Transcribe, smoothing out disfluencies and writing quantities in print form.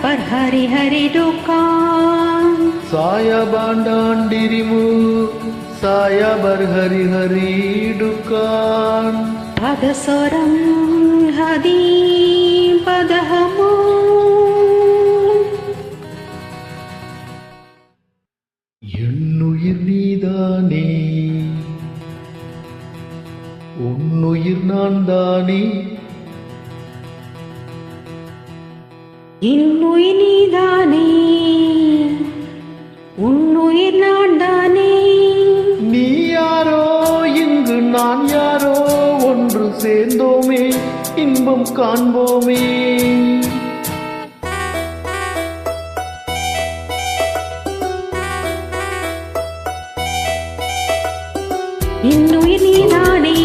पर हरि हरि दुकान साया बांडान डिरिमु साया बर हरि हरि दुकान पदसोरम हदी पदहमु என்னுயிர் நீதானே உன்னுயிர் நான் தானே இன்னுயிர் நீதானே உன்னுயிர் நான் தானே நீ யாரோ இங்கு நான் யாரோ ஒன்று சேர்ந்தோமே இன்பம் காண்போமே இன்னுயிர் நீதானே